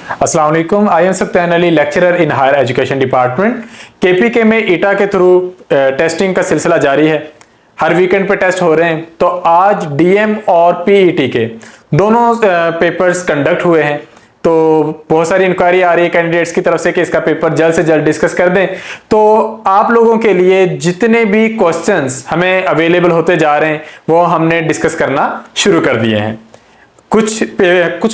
अस्सलाम वालेकुम। I am Satyan Ali, lecturer in higher education department KPK में ईटा के थ्रू टेस्टिंग का सिलसिला जारी है। हर वीकेंड पे टेस्ट हो रहे हैं। तो आज डीएम और पीईटी के दोनों पेपर्स कंडक्ट हुए हैं। तो बहुत सारी इंक्वायरी आ रही है कैंडिडेट्स की तरफ से कि इसका पेपर जल्द से जल्द डिस्कस कर दें। तो आप लोगों के लिए जितने भी क्वेश्चंस हमें अवेलेबल होते जा रहे हैं वो हमने डिस्कस करना शुरू कर दिए हैं। कुछ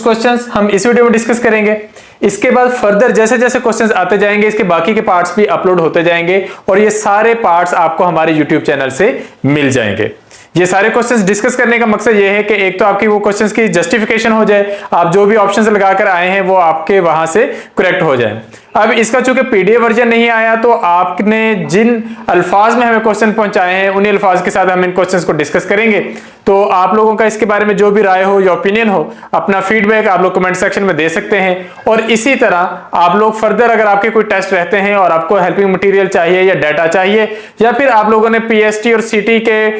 क्वेश्चंस हम इस वीडियो में डिस्कस करेंगे। इसके बाद फर्दर जैसे जैसे क्वेश्चंस आते जाएंगे इसके बाकी के पार्ट्स भी अपलोड होते जाएंगे और ये सारे पार्ट्स आपको हमारे यूट्यूब चैनल से मिल जाएंगे। ये सारे क्वेश्चंस डिस्कस करने का मकसद ये है कि एक तो आपकी वो क्वेश्चंस की जस्टिफिकेशन हो जाए, आप जो भी ऑप्शंस लगाकर आए हैं वो आपके वहां से करेक्ट हो जाए। अब इसका चूंकि पीडीएफ वर्जन नहीं आया तो आपने जिन अल्फाज में हमें क्वेश्चन पहुंचाए हैं उन्हीं अल्फाज के साथ हम इन क्वेश्चंस को डिस्कस करेंगे। तो आप लोगों का इसके बारे में जो भी राय हो या ओपिनियन हो, अपना फीडबैक आप लोग कमेंट सेक्शन में दे सकते हैं। और इसी तरह आप लोग फर्दर अगर आपके कोई टेस्ट रहते हैं और आपको हेल्पिंग मटेरियल चाहिए या डाटा चाहिए या फिर आप लोगों ने पीएसटी और सीटी के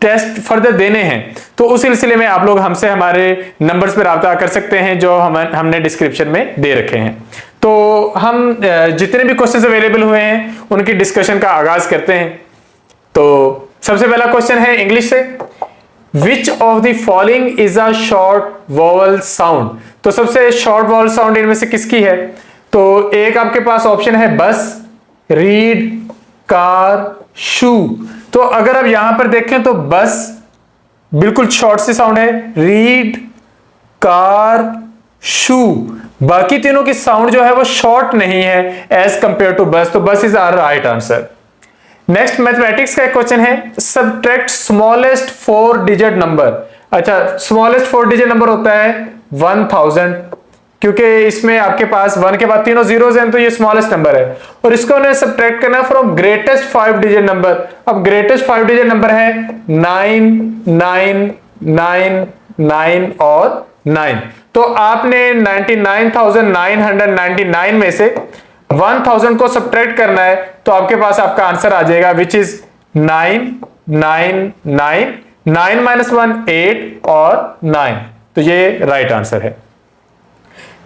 टेस्ट फर्दर देने हैं तो उस सिलसिले में आप लोग हमसे हमारे नंबर्स पर राब्ता कर सकते हैं जो हमने डिस्क्रिप्शन में दे रखे हैं। तो हम जितने भी क्वेश्चंस अवेलेबल हुए हैं उनकी डिस्कशन का आगाज करते हैं। तो सबसे पहला क्वेश्चन है इंग्लिश से, which of the following is a short vowel sound. तो सबसे शॉर्ट वॉवल साउंड इनमें से किसकी है? तो एक आपके पास ऑप्शन है बस, रीड, कार, शू। तो अगर आप यहां पर देखें तो बस बिल्कुल शॉर्ट सी साउंड है, रीड, कार, शू, बाकी तीनों की साउंड जो है वो शॉर्ट नहीं है एज कंपेयर टू बस। तो bus is our right answer. Next mathematics का एक क्वेश्चन है, सब्ट्रैक्ट स्मॉलेस्ट 4 डिजिट नंबर। अच्छा, स्मॉलेस्ट 4 डिजिट नंबर होता है 1000, क्योंकि इसमें आपके पास 1 के बाद तीनों जीरोस हैं तो ये स्मॉलेस्ट नंबर है। और इसको उन्हें सब्ट्रैक्ट करना फ्रॉम ग्रेटेस्ट 5 डिजिट नंबर। अब ग्रेटेस्ट 5 डिजिट नंबर है 9 9 9 9 और 9। तो आपने 99,999 में से 1000 को सब्ट्रैक्ट करना है तो आपके पास आपका आंसर आ जाएगा विच इज 999 9 माइनस 1 8 और 9। तो ये राइट आंसर है।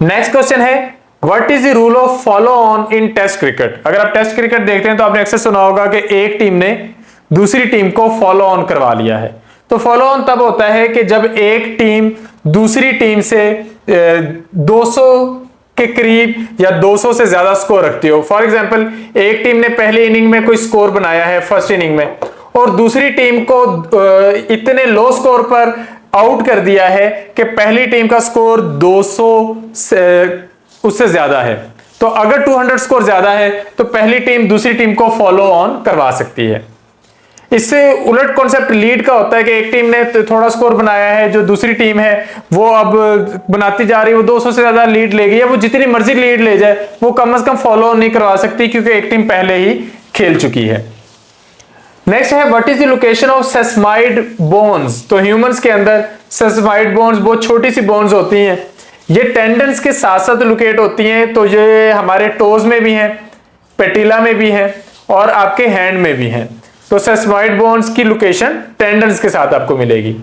नेक्स्ट क्वेश्चन है, what is the rule of follow on in test cricket. अगर आप टेस्ट क्रिकेट देखते हैं तो आपने अक्सर सुना होगा कि एक टीम ने दूसरी टीम को फॉलो ऑन करवा लिया है। तो फॉलो ऑन तब होता है कि जब एक टीम दूसरी टीम से 200 के करीब या 200 से ज्यादा स्कोर रखती हो। फॉर एग्जांपल, एक टीम ने पहली इनिंग में कोई स्कोर बनाया है फर्स्ट इनिंग में और दूसरी टीम को इतने लो स्कोर पर आउट कर दिया है कि पहली टीम का स्कोर 200 से उससे ज्यादा है। तो अगर 200 स्कोर ज्यादा है तो पहली टीम दूसरी टीम को फॉलो ऑन करवा सकती है। इससे उलट कॉन्सेप्ट लीड का होता है कि एक टीम ने थोड़ा स्कोर बनाया है, जो दूसरी टीम है वो अब बनाती जा रही है, वो 200 से ज्यादा लीड ले गई है, वो जितनी मर्जी लीड ले जाए वो कम से कम फॉलो नहीं करवा सकती क्योंकि एक टीम पहले ही खेल चुकी है। नेक्स्ट है, what is the location of sesamoid bones. तो ह्यूमंस के अंदर सेसमाइड बोन्स बहुत छोटी सी बोन्स होती हैं, ये टेंडन्स के साथ साथ लोकेट होती हैं। तो ये हमारे टोज में भी हैं, पेटिला में भी हैं और आपके हैंड में भी हैं। तो सेसमाइड बोन्स की लोकेशन टेंडन्स के साथ आपको मिलेगी।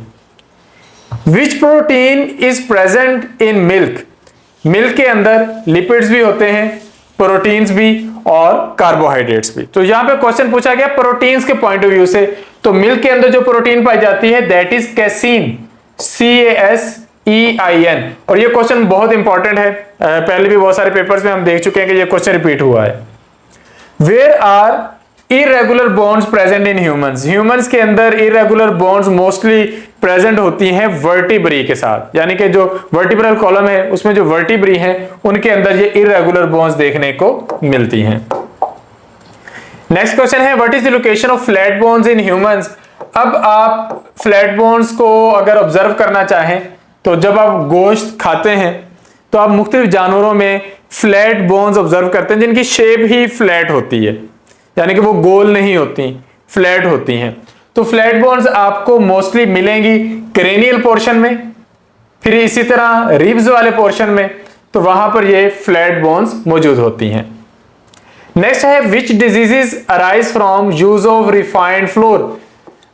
विच protein is present in milk. Milk के अंदर लिपिड्स भी होते हैं, प्रोटीन्स भी और कार्बोहाइड्रेट्स भी। तो यहां पे क्वेश्चन पूछा गया प्रोटीन्स के पॉइंट ऑफ व्यू से। तो मिल्क के अंदर जो प्रोटीन पाई जाती है दैट इज कैसीन, CASEIN। और ये क्वेश्चन बहुत इंपॉर्टेंट है, पहले भी बहुत सारे पेपर्स में हम देख चुके हैं कि ये क्वेश्चन रिपीट हुआ है। Where are irregular bonds present in humans. Humans के अंदर इरेगुलर बॉन्ड्स मोस्टली प्रेजेंट होती हैं वर्टिब्री के साथ, यानी कि जो वर्टिब्रल कॉलम है उसमें जो वर्टिब्री हैं उनके अंदर ये इरेगुलर बॉन्ड्स देखने को मिलती हैं। नेक्स्ट क्वेश्चन है, what is the location of flat bones in humans. अब आप फ्लैट बोन्स को अगर ऑब्जर्व करना चाहें तो जब आप गोश्त खाते हैं तो आप मुख्तलिफ जानवरों में फ्लैट बोन्स ऑब्जर्व करते हैं जिनकी शेप ही फ्लैट होती है, यानी कि वो गोल नहीं होती, फ्लैट होती हैं। तो फ्लैट बोन्स आपको मोस्टली मिलेंगी क्रेनियल पोर्शन में, फिर इसी तरह रिब्स वाले पोर्शन में, तो वहां पर ये फ्लैट बोन्स मौजूद होती हैं। नेक्स्ट है, which diseases arise from use of refined flour.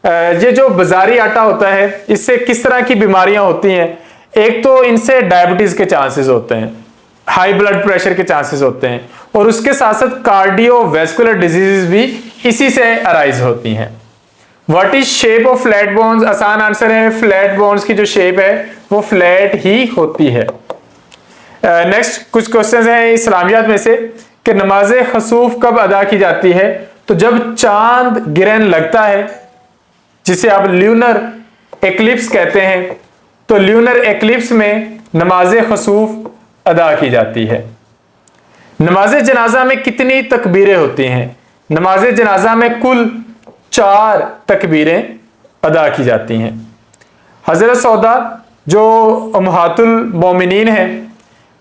ये जो बाजारी आटा होता है इससे किस तरह की बीमारियां होती हैं। एक तो इनसे डायबिटीज के चांसेस होते हैं, हाई ब्लड प्रेशर के चांसेस होते हैं, और उसके साथ साथ कार्डियोवैस्कुलर डिजीजेस भी इसी से अराइज होती हैं। What is shape of flat bones? आसान आंसर है, फ्लैट बोन्स की जो शेप है वो फ्लैट ही होती है। नेक्स्ट कुछ क्वेश्चंस हैं इस्लामियात में से कि नमाज खसूफ कब अदा की जाती है? तो जब चांद गिरन लगता है, जिसे आप ल्यूनर एक्लिप्स कहते हैं, तो ल्यूनर एक्लिप्स में नमाज खसूफ अदा की जाती है। नमाज जनाजा में कितनी तकबीरें होती हैं? नमाज जनाजा में कुल 4 तकबीरें अदा की जाती हैं। हजरत सौदा जो उम्महातुल मोमिनीन है,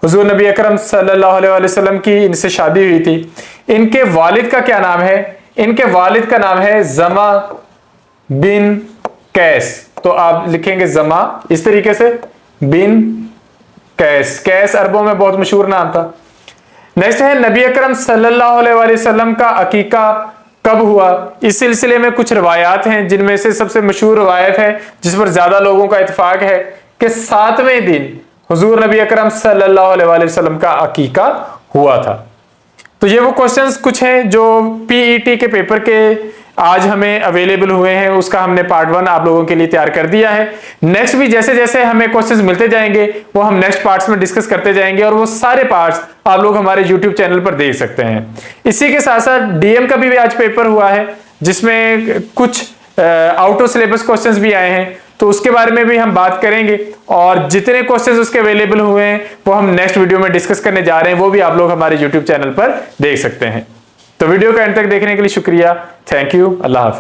हुजूर नबी अकरम सल्लल्लाहु अलैहि वसल्लम की इनसे शादी हुई थी, इनके वालिद का क्या नाम है? इनके वालिद का नाम है जमा बिन कैस। तो आप लिखेंगे जमा इस तरीके से, बिन कैस। कैस अरबों में बहुत मशहूर नाम था। नेक्स्ट है नबी अकरम सल्लल्लाहु अलैहि वसल्लम का अकीका कब हुआ? इस सिलसिले में कुछ रवायात हैं, जिनमें से सबसे मशहूर रवायत है जिस पर ज्यादा लोगों का इत्फाक है कि 7वें दिन हुजूर नबी अकरम सल्लल्लाहु अलैहि वसल्लम का अकीका हुआ था। तो ये वो क्वेश्चंस कुछ हैं जो पीईटी के पेपर के आज हमें अवेलेबल हुए हैं, उसका हमने पार्ट 1 आप लोगों के लिए तैयार कर दिया है। नेक्स्ट भी जैसे जैसे हमें क्वेश्चंस मिलते जाएंगे वो हम नेक्स्ट पार्ट्स में डिस्कस करते जाएंगे, और वो सारे पार्ट्स आप लोग हमारे यूट्यूब चैनल पर देख सकते हैं। इसी के साथ साथ डीएम का भी आज पेपर हुआ है, जिसमें कुछ आउट ऑफ सिलेबस क्वेश्चंस भी आए हैं, तो उसके बारे में भी हम बात करेंगे, और जितने क्वेश्चंस उसके अवेलेबल हुए हैं वो हम नेक्स्ट वीडियो में डिस्कस करने जा रहे हैं, वो भी आप लोग हमारे यूट्यूब चैनल पर देख सकते हैं। तो वीडियो का एंड तक देखने के लिए शुक्रिया। Thank you. Allah Hafiz.